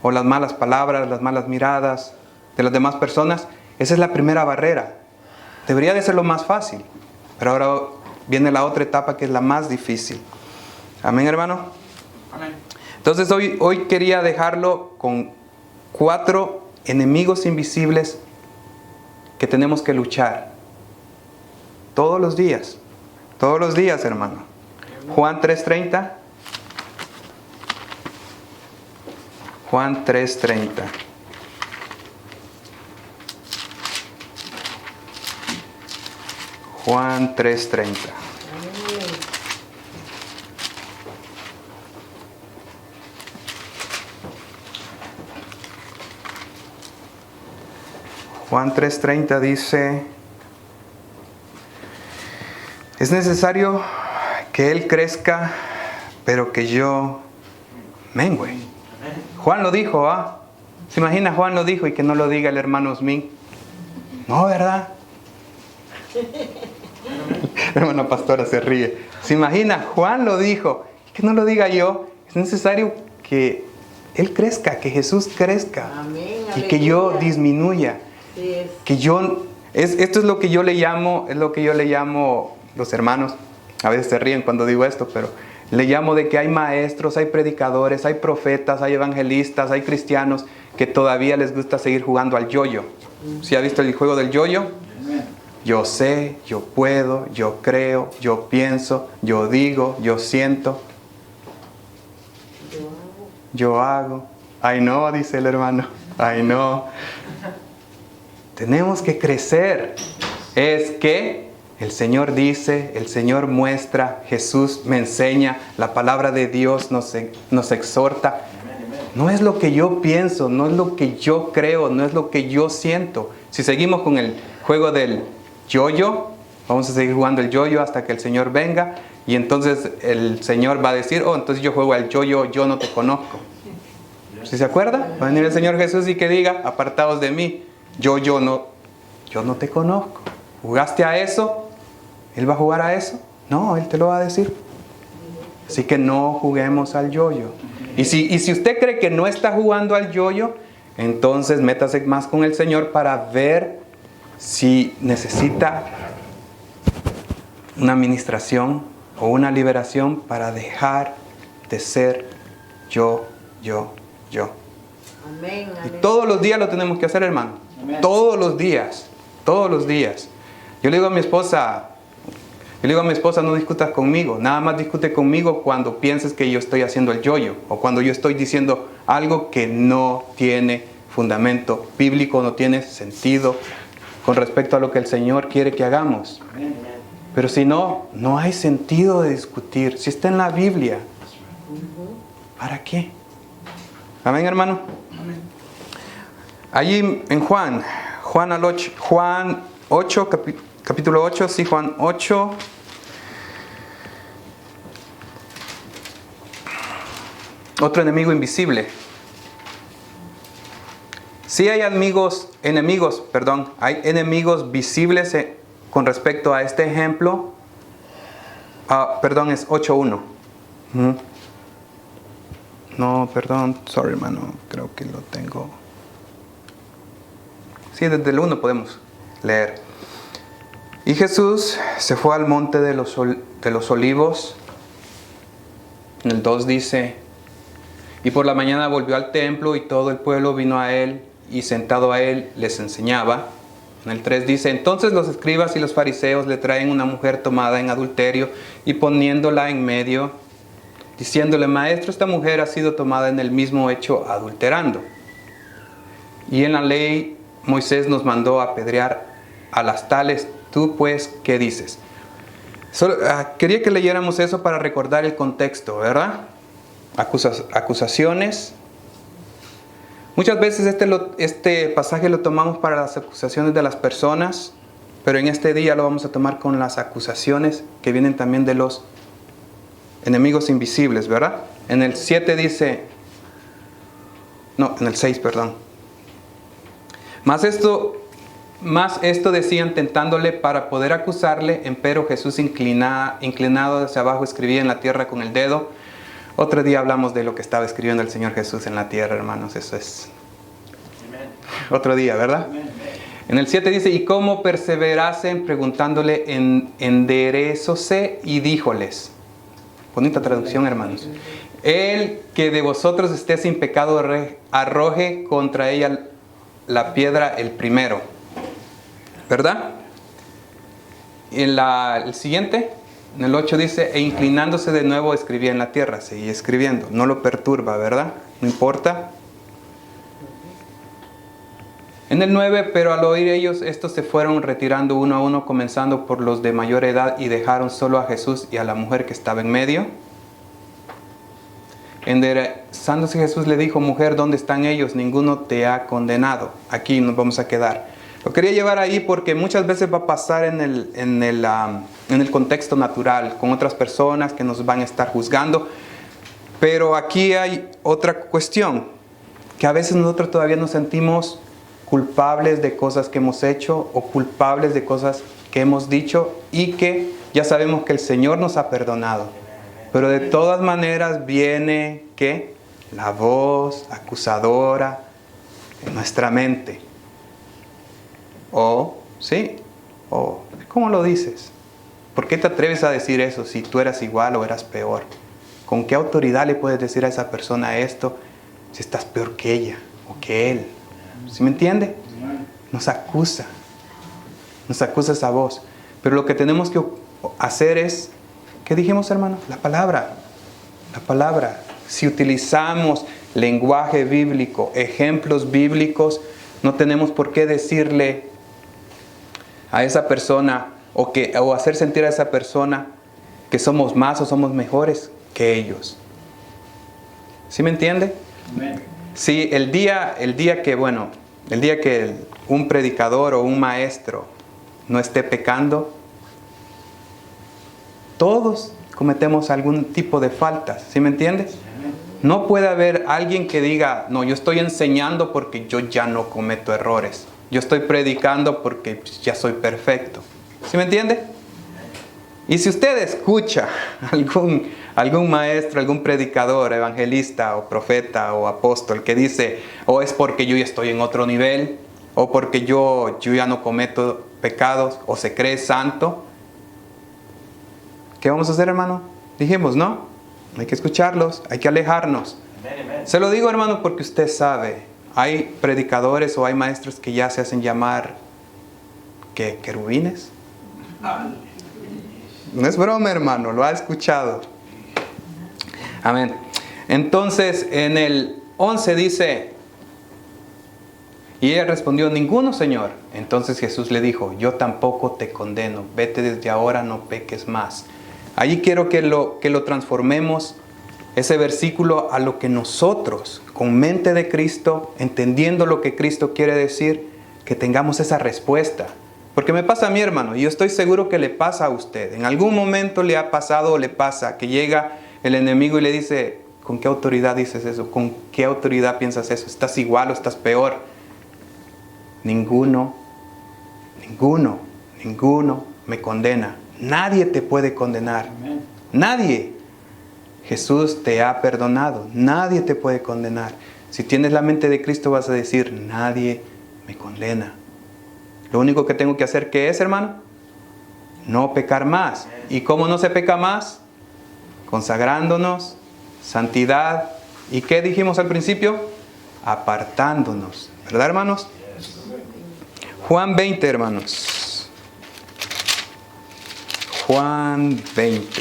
o las malas palabras, las malas miradas de las demás personas, esa es la primera barrera. Debería de ser lo más fácil, pero ahora viene la otra etapa que es la más difícil. Amén, hermano. Amén. Entonces hoy quería dejarlo con 4 enemigos invisibles que tenemos que luchar. Todos los días, hermano. Juan 3:30. Juan 3:30. Juan 3:30. Amén. Juan 3:30 dice: es necesario que Él crezca, pero que yo mengüe. Juan lo dijo, ¿ah? ¿Se imagina? Juan lo dijo y que no lo diga el hermano Osmin. No, ¿verdad? La hermana pastora se ríe. ¿Se imagina? Juan lo dijo. Que no lo diga yo. Es necesario que Él crezca, que Jesús crezca. Amén. Y que yo Aleluya. disminuya. Sí es. Que yo... esto es lo que yo le llamo, los hermanos, a veces se ríen cuando digo esto, pero le llamo de que hay maestros, hay predicadores, hay profetas, hay evangelistas, hay cristianos que todavía les gusta seguir jugando al yo-yo. ¿Sí ha visto el juego del yo-yo? Yo sé, yo puedo, yo creo, yo pienso, yo digo, yo siento, yo hago. Ay no, dice el hermano, ay no. Tenemos que crecer. Es que el Señor dice, el Señor muestra, Jesús me enseña, la palabra de Dios nos exhorta. No es lo que yo pienso, no es lo que yo creo, no es lo que yo siento. Si seguimos con el juego del yo-yo, vamos a seguir jugando el yo-yo hasta que el Señor venga. Y entonces el Señor va a decir, oh, entonces yo juego al yo-yo, yo no te conozco. ¿Sí se acuerda? Va a venir el Señor Jesús y que diga, apartaos de mí. Yo no te conozco. ¿Jugaste a eso? ¿Él va a jugar a eso? No, Él te lo va a decir. Así que no juguemos al yo-yo. Y si usted cree que no está jugando al yo-yo, entonces métase más con el Señor para ver si necesita una administración o una liberación para dejar de ser yo. Amén. Y todos los días lo tenemos que hacer, hermano. Amén. Todos los días. Yo le digo a mi esposa, no discutas conmigo. Nada más discute conmigo cuando pienses que yo estoy haciendo el yo-yo. O cuando yo estoy diciendo algo que no tiene fundamento bíblico, no tiene sentido con respecto a lo que el Señor quiere que hagamos. Pero si no, no hay sentido de discutir. Si está en la Biblia, ¿para qué? Amén, hermano. Allí en Juan 8, capítulo 8, sí, Juan 8. Otro enemigo invisible. Sí hay hay enemigos visibles con respecto a este ejemplo. Es 8.1. No, perdón, sorry hermano, creo que lo tengo. Sí, desde el 1 podemos leer. Y Jesús se fue al monte de los olivos. En el 2 dice: y por la mañana volvió al templo y todo el pueblo vino a él y sentado a él les enseñaba. En el 3 dice: entonces los escribas y los fariseos le traen una mujer tomada en adulterio y poniéndola en medio, diciéndole: maestro, esta mujer ha sido tomada en el mismo hecho adulterando. Y en la ley Moisés nos mandó apedrear a las tales. Tú pues, ¿qué dices? Quería que leyéramos eso para recordar el contexto, ¿verdad? Acusaciones. Muchas veces este pasaje lo tomamos para las acusaciones de las personas, pero en este día lo vamos a tomar con las acusaciones que vienen también de los enemigos invisibles, ¿verdad? En el 7 dice, en el 6, perdón. Más esto decían tentándole para poder acusarle, empero Jesús inclinado hacia abajo escribía en la tierra con el dedo. Otro día hablamos de lo que estaba escribiendo el Señor Jesús en la tierra, hermanos. Eso es otro día, ¿verdad? En el 7 dice: y cómo perseverasen preguntándole, enderezóse, y díjoles. Bonita traducción, hermanos. El que de vosotros esté sin pecado arroje contra ella la piedra el primero. ¿Verdad? En el siguiente, en el 8 dice, e inclinándose de nuevo escribía en la tierra. Seguía escribiendo. No lo perturba, ¿verdad? No importa. En el 9, pero al oír ellos, estos se fueron retirando uno a uno, comenzando por los de mayor edad, y dejaron solo a Jesús y a la mujer que estaba en medio. Enderezándose Jesús le dijo, mujer, ¿dónde están ellos? Ninguno te ha condenado. Aquí nos vamos a quedar. Lo quería llevar ahí porque muchas veces va a pasar en el contexto natural, con otras personas que nos van a estar juzgando. Pero aquí hay otra cuestión, que a veces nosotros todavía nos sentimos culpables de cosas que hemos hecho o culpables de cosas que hemos dicho y que ya sabemos que el Señor nos ha perdonado. Pero de todas maneras viene, ¿qué? La voz acusadora en nuestra mente. ¿Cómo lo dices? ¿Por qué te atreves a decir eso si tú eras igual o eras peor? ¿Con qué autoridad le puedes decir a esa persona esto si estás peor que ella o que él? ¿Sí me entiende? Nos acusa esa voz. Pero lo que tenemos que hacer es, ¿qué dijimos, hermano? La palabra. Si utilizamos lenguaje bíblico, ejemplos bíblicos, no tenemos por qué decirle a esa persona o hacer sentir a esa persona que somos más o somos mejores que ellos. ¿Sí me entiende? Amén. Sí, el día que un predicador o un maestro no esté pecando, todos cometemos algún tipo de faltas, ¿sí me entiendes? No puede haber alguien que diga, no, yo estoy enseñando porque yo ya no cometo errores. Yo estoy predicando porque ya soy perfecto. ¿Sí me entiende? Y si usted escucha algún maestro, algún predicador, evangelista o profeta o apóstol que dice, o es porque yo ya estoy en otro nivel, o porque yo ya no cometo pecados, o se cree santo, ¿qué vamos a hacer, hermano? Dijimos, ¿no? Hay que escucharlos, hay que alejarnos. Amen. Se lo digo, hermano, porque usted sabe, hay predicadores o hay maestros que ya se hacen llamar, ¿qué? ¿Querubines? No es broma, hermano, lo ha escuchado. Amén. Entonces, en el 11 dice, y ella respondió, ninguno, Señor. Entonces Jesús le dijo, yo tampoco te condeno, vete desde ahora, no peques más. Allí quiero que lo transformemos, ese versículo, a lo que nosotros, con mente de Cristo, entendiendo lo que Cristo quiere decir, que tengamos esa respuesta. Porque me pasa a mí, hermano, y yo estoy seguro que le pasa a usted. En algún momento le ha pasado o le pasa que llega el enemigo y le dice, ¿con qué autoridad dices eso? ¿Con qué autoridad piensas eso? ¿Estás igual o estás peor? Ninguno me condena. Nadie te puede condenar. Amén. Nadie. Jesús te ha perdonado. Nadie te puede condenar. Si tienes la mente de Cristo vas a decir, nadie me condena. Lo único que tengo que hacer, ¿qué es, hermano? No pecar más. ¿Y cómo no se peca más? Consagrándonos, santidad. ¿Y qué dijimos al principio? Apartándonos. ¿Verdad, hermanos? Juan 20, hermanos. Juan 20.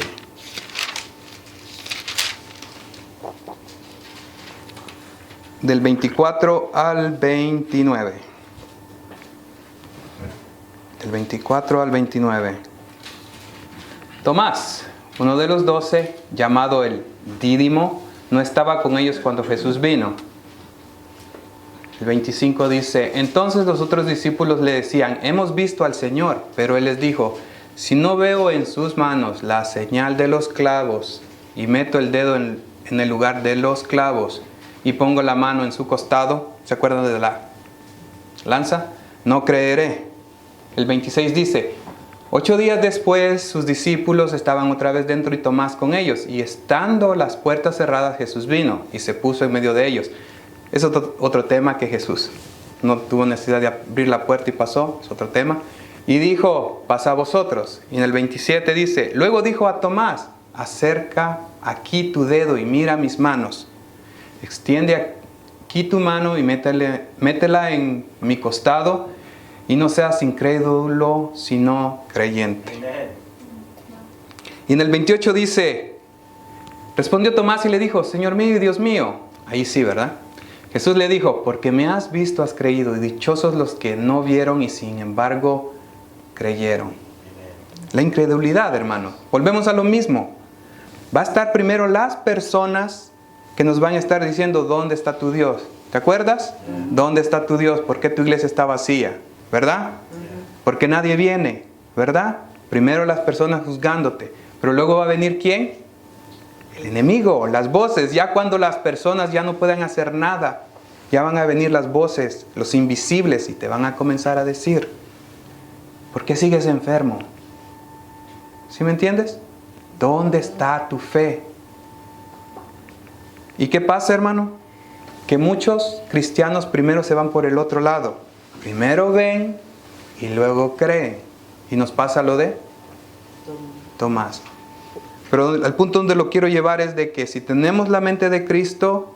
Del 24 al 29. Del 24 al 29. Tomás, uno de los 12, llamado el Dídimo, no estaba con ellos cuando Jesús vino. El 25 dice, entonces los otros discípulos le decían, hemos visto al Señor, pero él les dijo, si no veo en sus manos la señal de los clavos y meto el dedo en el lugar de los clavos y pongo la mano en su costado, ¿se acuerdan de la lanza? No creeré. El 26 dice, 8 días después sus discípulos estaban otra vez dentro y Tomás con ellos, y estando las puertas cerradas Jesús vino y se puso en medio de ellos. Es otro tema que Jesús no tuvo necesidad de abrir la puerta y pasó, es otro tema. Y dijo, pasa a vosotros. Y en el 27 dice, luego dijo a Tomás, acerca aquí tu dedo y mira mis manos. Extiende aquí tu mano y métela en mi costado y no seas incrédulo, sino creyente. Y en el 28 dice, respondió Tomás y le dijo, Señor mío y Dios mío. Ahí sí, ¿verdad? Jesús le dijo, porque me has visto, has creído, y dichosos los que no vieron y sin embargo creyeron. La incredulidad, hermano. Volvemos a lo mismo. Va a estar primero las personas que nos van a estar diciendo, ¿dónde está tu Dios? ¿Te acuerdas? ¿Dónde está tu Dios? ¿Por qué tu iglesia está vacía? ¿Verdad? Porque nadie viene, ¿verdad? Primero las personas juzgándote. Pero luego va a venir ¿quién? El enemigo, las voces. Ya cuando las personas ya no puedan hacer nada, ya van a venir las voces, los invisibles, y te van a comenzar a decir, ¿por qué sigues enfermo? ¿Sí me entiendes? ¿Dónde está tu fe? ¿Y qué pasa, hermano? Que muchos cristianos primero se van por el otro lado. Primero ven y luego creen. Y nos pasa lo de Tomás. Pero el punto donde lo quiero llevar es de que si tenemos la mente de Cristo,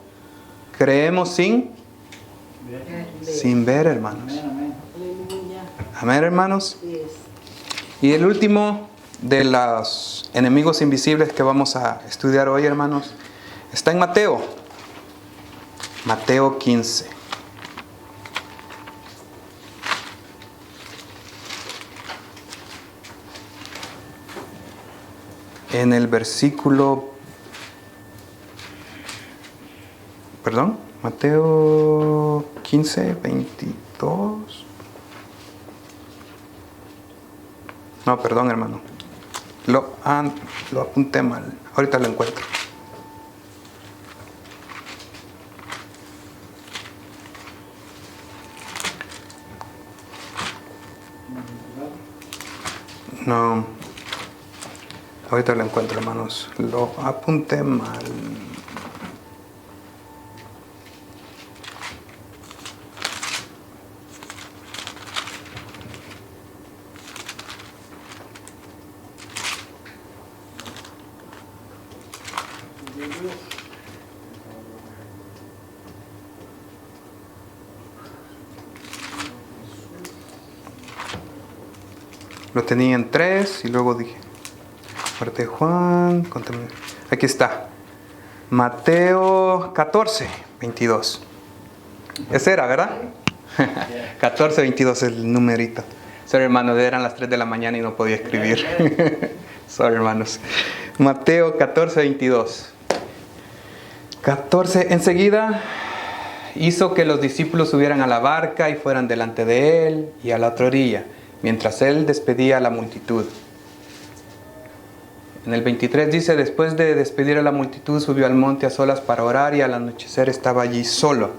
creemos sin ver, hermanos. Amén, hermanos. Y el último de los enemigos invisibles que vamos a estudiar hoy, hermanos, está en Mateo. Mateo 15. En el versículo, Mateo 15, 22. No, perdón, hermano. Lo apunté mal. Ahorita lo encuentro. No. Ahorita lo encuentro, hermanos. Lo apunté mal. Lo tenía en 3 y luego dije, parte de Juan, aquí está. Mateo 14, 22. Ese era, ¿verdad? 14, 22 el numerito. Sorry, hermanos, eran las 3 de la mañana y no podía escribir. Sorry, hermanos. Mateo 14, 22. 14, enseguida hizo que los discípulos subieran a la barca y fueran delante de él y a la otra orilla, mientras él despedía a la multitud. En el 23 dice, después de despedir a la multitud, subió al monte a solas para orar y al anochecer estaba allí solo.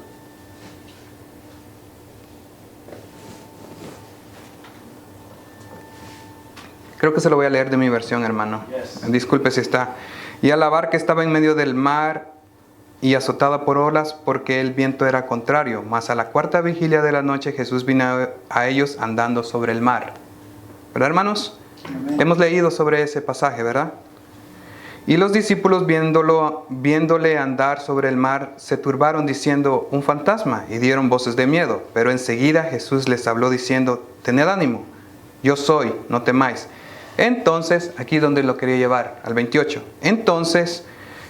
Creo que se lo voy a leer de mi versión, hermano. Disculpe si está. Y a la barca estaba en medio del mar y azotada por olas porque el viento era contrario. Mas a la cuarta vigilia de la noche Jesús vino a ellos andando sobre el mar. ¿Verdad, hermanos? Amén. Hemos leído sobre ese pasaje, ¿verdad? Y los discípulos viéndole andar sobre el mar se turbaron diciendo, un fantasma, y dieron voces de miedo. Pero enseguida Jesús les habló diciendo, tened ánimo, yo soy, no temáis. Entonces, aquí donde lo quería llevar, al 28. Entonces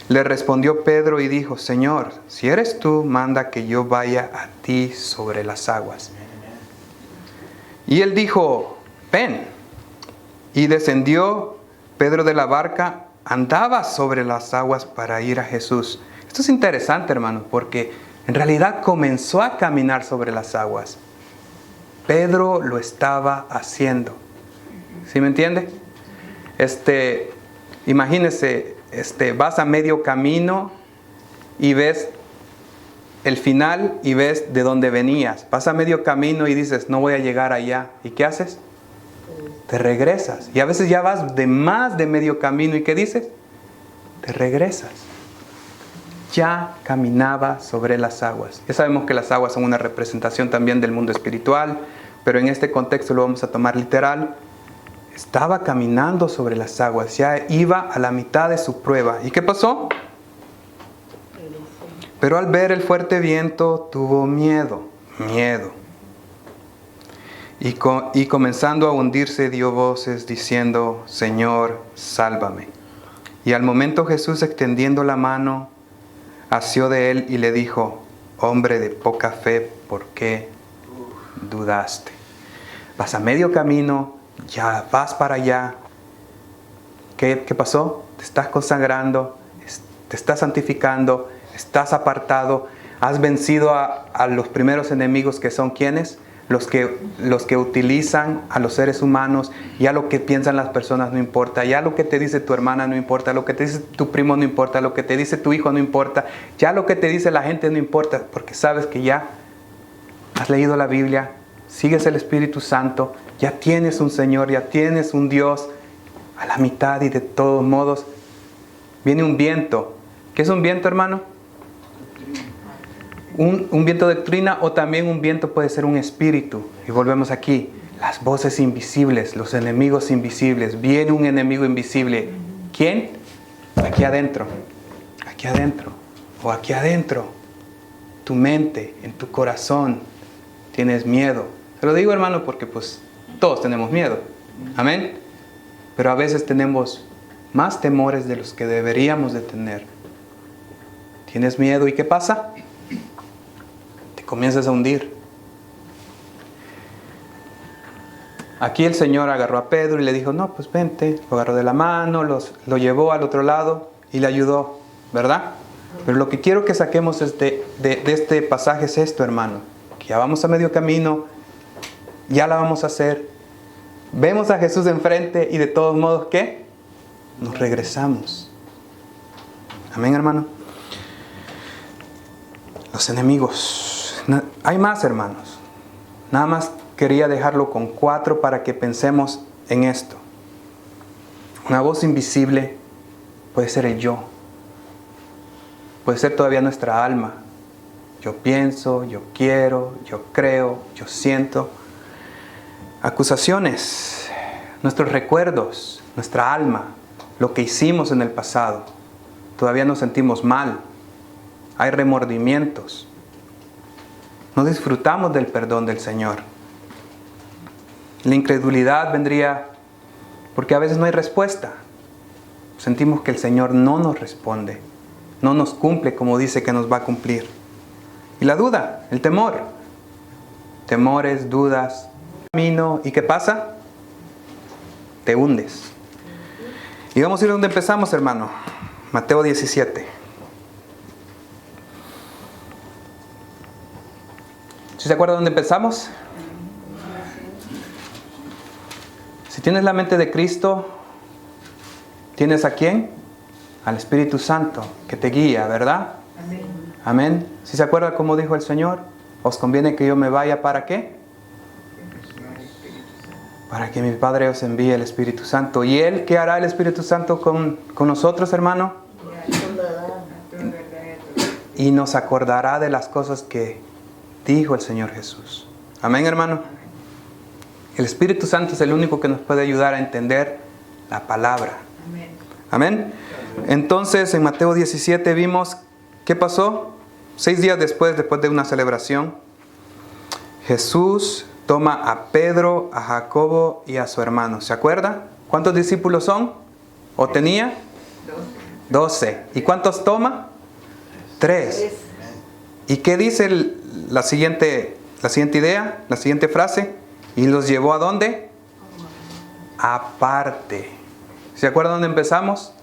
le respondió Pedro y dijo, Señor, si eres tú, manda que yo vaya a ti sobre las aguas. Y él dijo, ven. Y descendió Pedro de la barca, andaba sobre las aguas para ir a Jesús. Esto es interesante, hermano, porque en realidad comenzó a caminar sobre las aguas. Pedro lo estaba haciendo. ¿Sí me entiende? Imagínese, vas a medio camino y ves el final y ves de dónde venías. Vas a medio camino y dices, no voy a llegar allá. ¿Y qué haces? Te regresas. Y a veces ya vas de más de medio camino. ¿Y qué dices? Te regresas. Ya caminaba sobre las aguas. Ya sabemos que las aguas son una representación también del mundo espiritual, pero en este contexto lo vamos a tomar literal. Estaba caminando sobre las aguas, ya iba a la mitad de su prueba. ¿Y qué pasó? Pero al ver el fuerte viento tuvo miedo. Y comenzando a hundirse dio voces diciendo, Señor, sálvame. Y al momento Jesús, extendiendo la mano, asió de él y le dijo, hombre de poca fe, ¿por qué dudaste? Vas a medio camino, ya vas para allá. ¿Qué pasó? Te estás consagrando, te estás santificando, estás apartado, has vencido a los primeros enemigos, que son ¿quiénes? Los que utilizan a los seres humanos. Ya lo que piensan las personas no importa, ya lo que te dice tu hermana no importa, lo que te dice tu primo no importa, lo que te dice tu hijo no importa, ya lo que te dice la gente no importa, porque sabes que ya has leído la Biblia, sigues el Espíritu Santo, ya tienes un Señor, ya tienes un Dios a la mitad, y de todos modos viene un viento. ¿Qué es un viento, hermano? Un viento de doctrina, o también un viento puede ser un espíritu. Y volvemos aquí, las voces invisibles, los enemigos invisibles. Viene un enemigo invisible. ¿Quién? Aquí adentro o aquí adentro. Tu mente, en tu corazón, tienes miedo. Te lo digo, hermano, porque pues todos tenemos miedo. Amén. Pero a veces tenemos más temores de los que deberíamos de tener. Tienes miedo, ¿y qué pasa? Comienzas a hundir. Aquí el Señor agarró a Pedro y le dijo, no, pues vente. Lo agarró de la mano, lo llevó al otro lado y le ayudó, ¿verdad? Pero lo que quiero que saquemos de este pasaje es esto, hermano. Que ya vamos a medio camino, ya la vamos a hacer. Vemos a Jesús enfrente y de todos modos, ¿qué? Nos regresamos. Amén, hermano. Los enemigos. Hay más, hermanos. Nada más quería dejarlo con 4 para que pensemos en esto. Una voz invisible puede ser el yo. Puede ser todavía nuestra alma. Yo pienso, yo quiero, yo creo, yo siento. Acusaciones, nuestros recuerdos, nuestra alma, lo que hicimos en el pasado. Todavía nos sentimos mal. Hay remordimientos. No disfrutamos del perdón del Señor. La incredulidad vendría porque a veces no hay respuesta. Sentimos que el Señor no nos responde, no nos cumple como dice que nos va a cumplir. Y la duda, el temor. Temores, dudas, camino. ¿Y qué pasa? Te hundes. Y vamos a ir donde empezamos, hermano. Mateo 17. ¿Sí se acuerda dónde empezamos? Si tienes la mente de Cristo, ¿tienes a quién? Al Espíritu Santo, que te guía, ¿verdad? Amén. Amén. ¿Sí se acuerda cómo dijo el Señor? ¿Os conviene que yo me vaya para qué? Para que mi Padre os envíe el Espíritu Santo. ¿Y Él qué hará el Espíritu Santo con nosotros, hermano? Y nos acordará de las cosas que dijo el Señor Jesús. Amén, hermano. El Espíritu Santo es el único que nos puede ayudar a entender la palabra. Amén. Entonces, en Mateo 17 vimos, ¿qué pasó? 6 días después de una celebración, Jesús toma a Pedro, a Jacobo y a su hermano. ¿Se acuerda? ¿Cuántos discípulos son? ¿O tenía? 12. ¿Y cuántos toma? 3. ¿Y qué dice la siguiente idea, la siguiente frase? ¿Y los llevó a dónde? Aparte. ¿Se acuerdan dónde empezamos?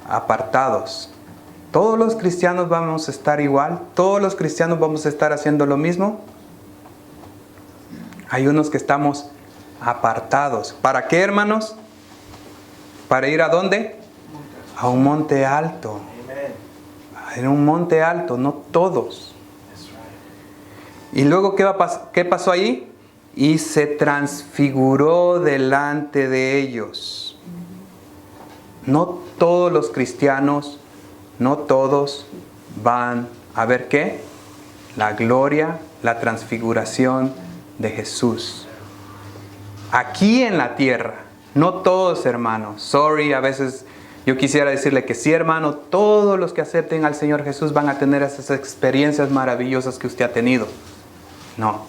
Apartados. ¿Todos los cristianos vamos a estar igual? ¿Todos los cristianos vamos a estar haciendo lo mismo? Hay unos que estamos apartados. ¿Para qué, hermanos? ¿Para ir a dónde? A un monte alto. En un monte alto, no todos. Y luego, ¿qué pasó ahí? Y se transfiguró delante de ellos. No todos los cristianos, no todos van a ver ¿qué? La gloria, la transfiguración de Jesús. aquí en la tierra. No todos, hermanos. Sorry, a veces yo quisiera decirle que sí, hermano. Todos los que acepten al Señor Jesús van a tener esas experiencias maravillosas que usted ha tenido. No,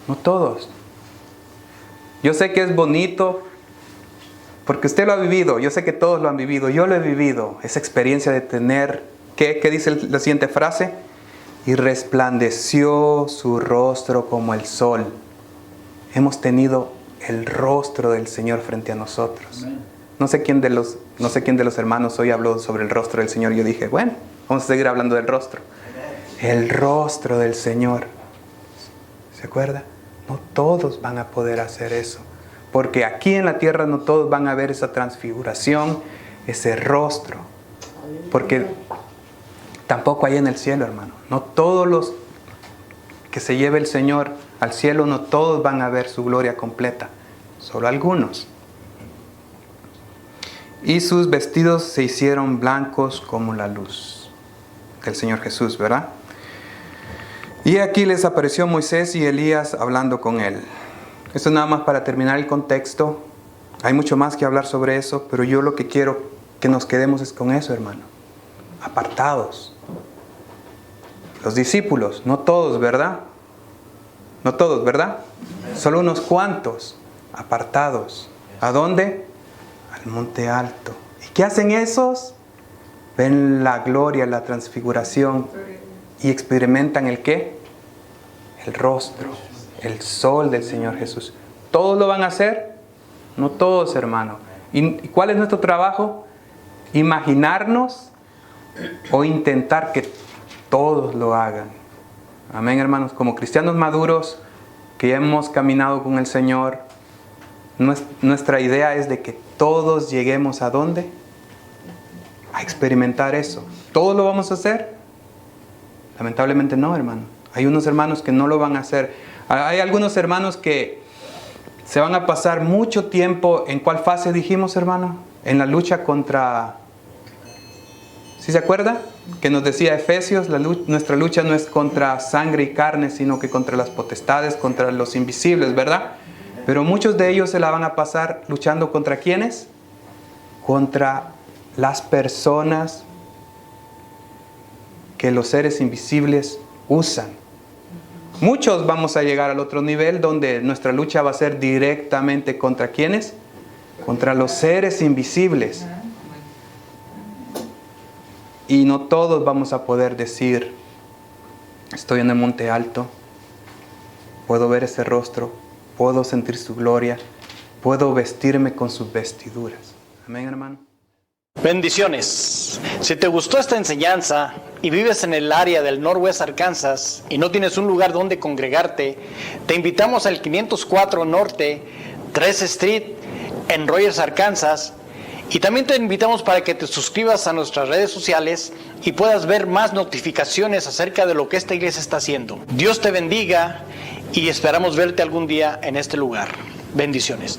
no todos. Yo sé que es bonito porque usted lo ha vivido. Yo sé que todos lo han vivido. Yo lo he vivido. Esa experiencia de tener, ¿qué dice la siguiente frase? Y resplandeció su rostro como el sol. Hemos tenido el rostro del Señor frente a nosotros. No sé quién de los hermanos hoy habló sobre el rostro del Señor. Yo dije, bueno, vamos a seguir hablando del rostro. El rostro del Señor. ¿Se acuerda? No todos van a poder hacer eso. Porque aquí en la tierra no todos van a ver esa transfiguración, ese rostro. Porque tampoco hay en el cielo, hermano. No todos los que se lleve el Señor al cielo, no todos van a ver su gloria completa. Solo algunos. Y sus vestidos se hicieron blancos como la luz del Señor Jesús, ¿verdad? Y aquí les apareció Moisés y Elías hablando con él. Esto es nada más para terminar el contexto. Hay mucho más que hablar sobre eso, pero yo lo que quiero que nos quedemos es con eso, hermano. Apartados. Los discípulos, no todos, ¿verdad? No todos, ¿verdad? Solo unos cuantos apartados. ¿A dónde? Al monte alto. ¿Y qué hacen esos? Ven la gloria, la transfiguración y experimentan ¿el qué? El rostro, el sol del Señor Jesús. ¿Todos lo van a hacer? No todos, hermano. ¿Y cuál es nuestro trabajo? Imaginarnos o intentar que todos lo hagan. Amén, hermanos. Como cristianos maduros que ya hemos caminado con el Señor, nuestra idea es de que todos lleguemos ¿a dónde? A experimentar eso. ¿Todos lo vamos a hacer? Lamentablemente no, hermano. Hay unos hermanos que no lo van a hacer. Hay algunos hermanos que se van a pasar mucho tiempo. ¿En cuál fase dijimos, hermano? En la lucha contra... ¿Sí se acuerda? Que nos decía Efesios, nuestra lucha no es contra sangre y carne, sino que contra las potestades, contra los invisibles, ¿verdad? Pero muchos de ellos se la van a pasar luchando ¿contra quiénes? Contra las personas que los seres invisibles usan. Muchos vamos a llegar al otro nivel donde nuestra lucha va a ser directamente ¿contra quiénes? Contra los seres invisibles. Y no todos vamos a poder decir, estoy en el monte alto, puedo ver ese rostro, puedo sentir su gloria, puedo vestirme con sus vestiduras. Amén, hermano. Bendiciones. Si te gustó esta enseñanza y vives en el área del Northwest Arkansas y no tienes un lugar donde congregarte, te invitamos al 504 Norte, 3 Street, en Rogers, Arkansas. Y también te invitamos para que te suscribas a nuestras redes sociales y puedas ver más notificaciones acerca de lo que esta iglesia está haciendo. Dios te bendiga y esperamos verte algún día en este lugar. Bendiciones.